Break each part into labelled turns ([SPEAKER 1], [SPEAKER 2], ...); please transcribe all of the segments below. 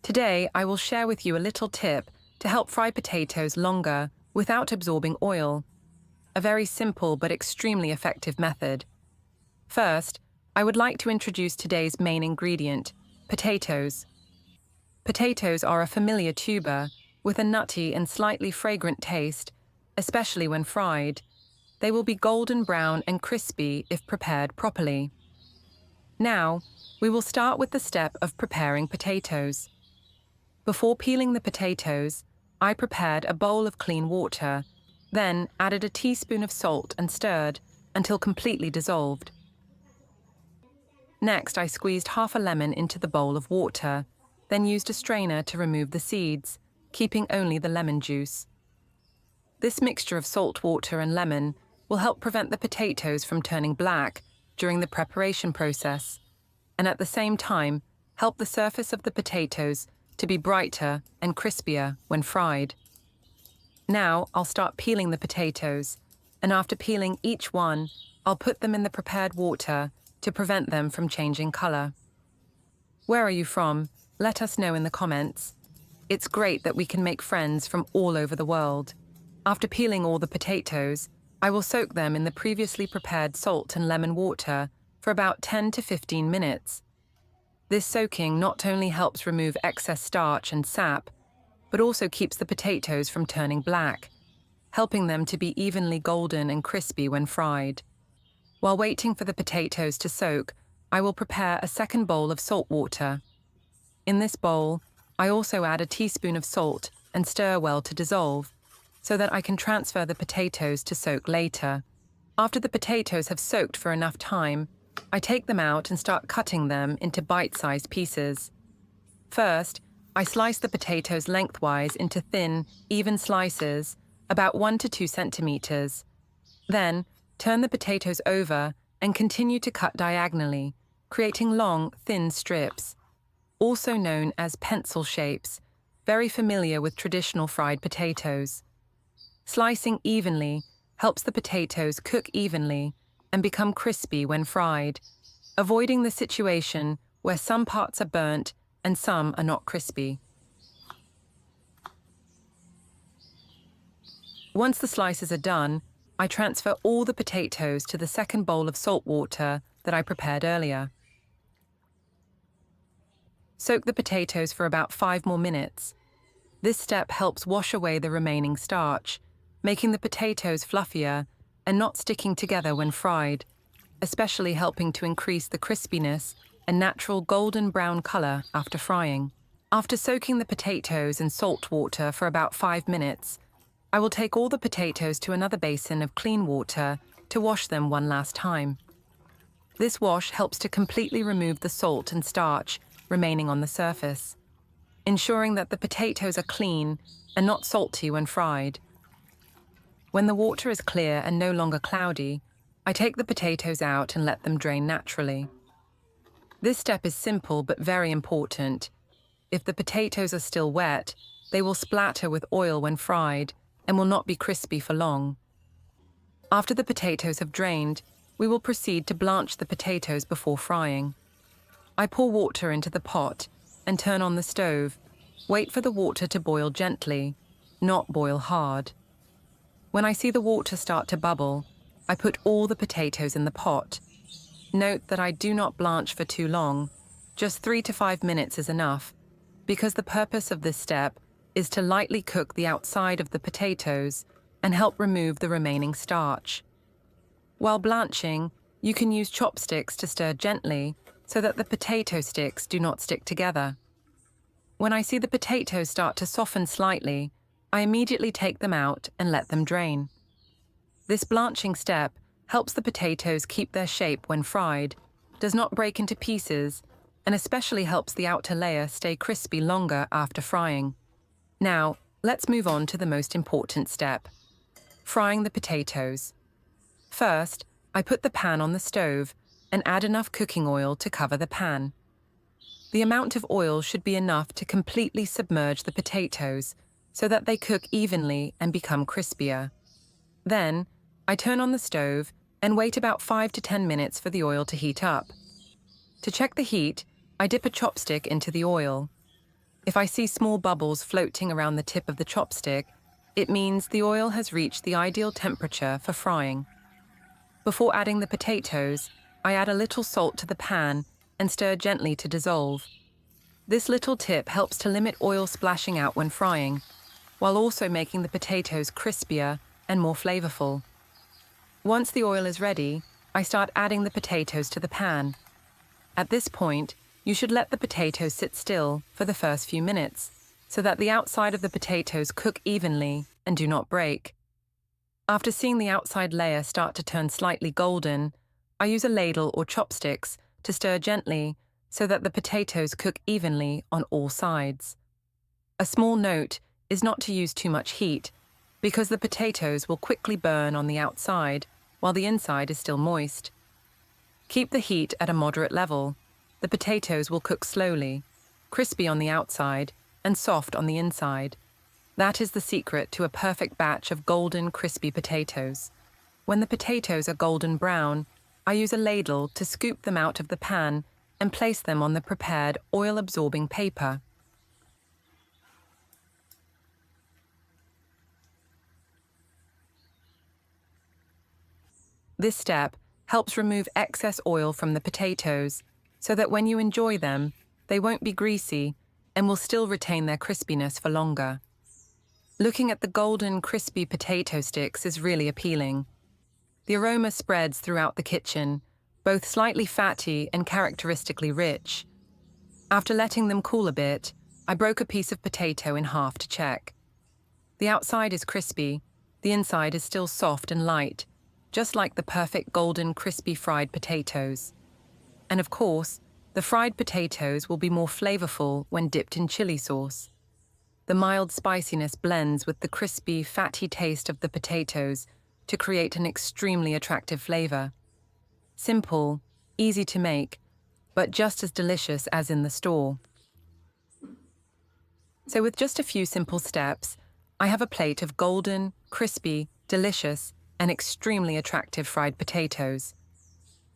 [SPEAKER 1] Today, I will share with you a little tip to help fry potatoes longer without absorbing oil. A very simple but extremely effective method. First, I would like to introduce today's main ingredient, potatoes. Potatoes are a familiar tuber with a nutty and slightly fragrant taste, especially when fried. They will be golden brown and crispy if prepared properly. Now, we will start with the step of preparing potatoes. Before peeling the potatoes, I prepared a bowl of clean water, then added a teaspoon of salt and stirred until completely dissolved. Next, I squeezed half a lemon into the bowl of water, then used a strainer to remove the seeds, keeping only the lemon juice. This mixture of salt water and lemon will help prevent the potatoes from turning black during the preparation process, and at the same time help the surface of the potatoes to be brighter and crispier when fried. Now I'll start peeling the potatoes, and after peeling each one, I'll put them in the prepared water to prevent them from changing color. Where are you from? Let us know in the comments. It's great that we can make friends from all over the world. After peeling all the potatoes, I will soak them in the previously prepared salt and lemon water for about 10 to 15 minutes. This soaking not only helps remove excess starch and sap, but also keeps the potatoes from turning black, helping them to be evenly golden and crispy when fried. While waiting for the potatoes to soak, I will prepare a second bowl of salt water. In this bowl, I also add a teaspoon of salt and stir well to dissolve, so that I can transfer the potatoes to soak later. After the potatoes have soaked for enough time, I take them out and start cutting them into bite-sized pieces. First, I slice the potatoes lengthwise into thin, even slices, about 1 to 2 centimeters. Then, turn the potatoes over and continue to cut diagonally, creating long, thin strips, also known as pencil shapes, very familiar with traditional fried potatoes. Slicing evenly helps the potatoes cook evenly and become crispy when fried, avoiding the situation where some parts are burnt and some are not crispy. Once the slices are done, I transfer all the potatoes to the second bowl of salt water that I prepared earlier. Soak the potatoes for about 5 more minutes. This step helps wash away the remaining starch, making the potatoes fluffier and not sticking together when fried, especially helping to increase the crispiness and natural golden brown color after frying. After soaking the potatoes in salt water for about 5 minutes, I will take all the potatoes to another basin of clean water to wash them one last time. This wash helps to completely remove the salt and starch remaining on the surface, ensuring that the potatoes are clean and not salty when fried. When the water is clear and no longer cloudy, I take the potatoes out and let them drain naturally. This step is simple but very important. If the potatoes are still wet, they will splatter with oil when fried and will not be crispy for long. After the potatoes have drained, we will proceed to blanch the potatoes before frying. I pour water into the pot and turn on the stove. Wait for the water to boil gently, not boil hard. When I see the water start to bubble, I put all the potatoes in the pot. Note that I do not blanch for too long. Just 3 to 5 minutes is enough, because the purpose of this step is to lightly cook the outside of the potatoes and help remove the remaining starch. While blanching, you can use chopsticks to stir gently so that the potato sticks do not stick together. When I see the potatoes start to soften slightly, I immediately take them out and let them drain. This blanching step helps the potatoes keep their shape when fried, does not break into pieces, and especially helps the outer layer stay crispy longer after frying. Now, let's move on to the most important step: frying the potatoes. First, I put the pan on the stove and add enough cooking oil to cover the pan. The amount of oil should be enough to completely submerge the potatoes so that they cook evenly and become crispier. Then, I turn on the stove and wait about 5 to 10 minutes for the oil to heat up. To check the heat, I dip a chopstick into the oil. If I see small bubbles floating around the tip of the chopstick, it means the oil has reached the ideal temperature for frying. Before adding the potatoes, I add a little salt to the pan and stir gently to dissolve. This little tip helps to limit oil splashing out when frying, while also making the potatoes crispier and more flavorful. Once the oil is ready, I start adding the potatoes to the pan. At this point, you should let the potatoes sit still for the first few minutes, so that the outside of the potatoes cook evenly and do not break. After seeing the outside layer start to turn slightly golden, I use a ladle or chopsticks to stir gently so that the potatoes cook evenly on all sides. A small note is not to use too much heat, because the potatoes will quickly burn on the outside while the inside is still moist. Keep the heat at a moderate level. The potatoes will cook slowly, crispy on the outside and soft on the inside. That is the secret to a perfect batch of golden, crispy potatoes. When the potatoes are golden brown, I use a ladle to scoop them out of the pan and place them on the prepared oil-absorbing paper. This step helps remove excess oil from the potatoes, so that when you enjoy them, they won't be greasy and will still retain their crispiness for longer. Looking at the golden, crispy potato sticks is really appealing. The aroma spreads throughout the kitchen, both slightly fatty and characteristically rich. After letting them cool a bit, I broke a piece of potato in half to check. The outside is crispy, the inside is still soft and light, just like the perfect golden, crispy fried potatoes. And of course, the fried potatoes will be more flavorful when dipped in chili sauce. The mild spiciness blends with the crispy, fatty taste of the potatoes to create an extremely attractive flavor. Simple, easy to make, but just as delicious as in the store. So with just a few simple steps, I have a plate of golden, crispy, delicious, and extremely attractive fried potatoes.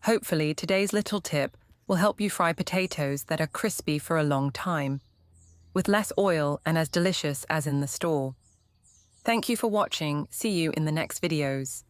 [SPEAKER 1] Hopefully, today's little tip will help you fry potatoes that are crispy for a long time, with less oil and as delicious as in the store. Thank you for watching. See you in the next videos.